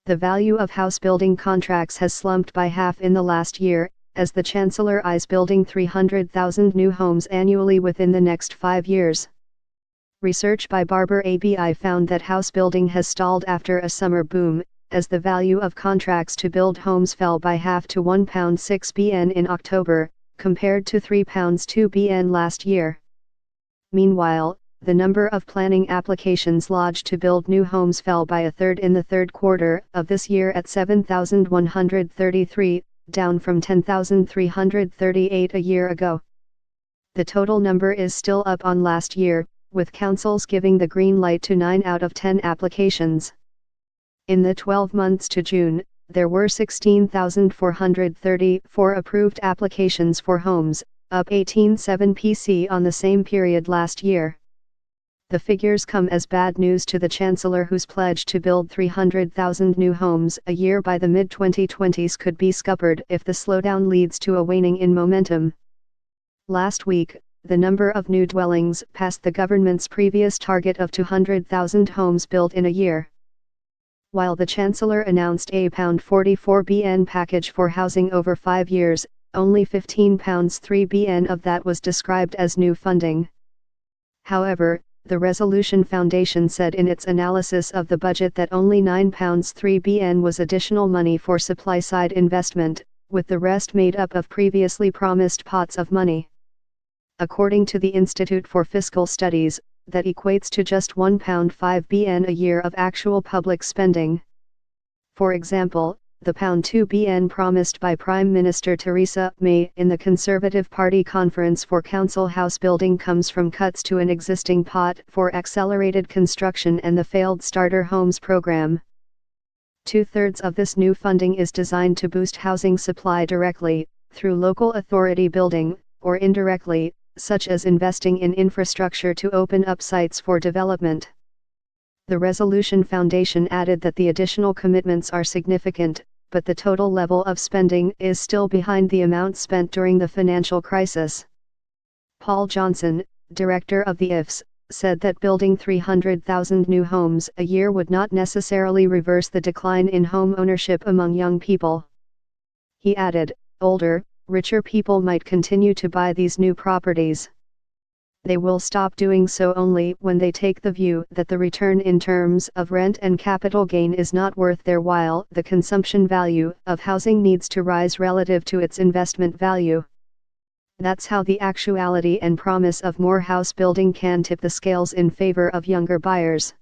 The value of house building contracts has slumped by half in the last year, as the Chancellor eyes building 300,000 new homes annually within the next 5 years. Research by Barber ABI found that house building has stalled after a summer boom, as the value of contracts to build homes fell by half to £1.6 bn in October, compared to £3.2 bn last year. Meanwhile, the number of planning applications lodged to build new homes fell by a third in the third quarter of this year at 7,133, down from 10,338 a year ago. The total number is still up on last year, with councils giving the green light to 9 out of 10 applications. In the 12 months to June, there were 16,434 approved applications for homes, up 18.7% PC on the same period last year. The figures come as bad news to the Chancellor, whose pledge to build 300,000 new homes a year by the mid-2020s could be scuppered if the slowdown leads to a waning in momentum. Last week, the number of new dwellings passed the government's previous target of 200,000 homes built in a year. While the Chancellor announced a £44 bn package for housing over 5 years, only £15.3 bn of that was described as new funding. However, the Resolution Foundation said in its analysis of the budget that only £9.3 bn was additional money for supply-side investment, with the rest made up of previously promised pots of money. According to the Institute for Fiscal Studies, that equates to just £1.5 bn a year of actual public spending. For example, the £2 bn promised by Prime Minister Theresa May in the Conservative Party conference for council house building comes from cuts to an existing pot for accelerated construction and the failed Starter Homes program. 2/3 of this new funding is designed to boost housing supply directly, through local authority building, or indirectly, such as investing in infrastructure to open up sites for development. The Resolution Foundation added that the additional commitments are significant, but the total level of spending is still behind the amount spent during the financial crisis. Paul Johnson, director of the IFS, said that building 300,000 new homes a year would not necessarily reverse the decline in home ownership among young people. He added, older, richer people might continue to buy these new properties. They will stop doing so only when they take the view that the return in terms of rent and capital gain is not worth their while. The consumption value of housing needs to rise relative to its investment value. That's how the actuality and promise of more house building can tip the scales in favor of younger buyers.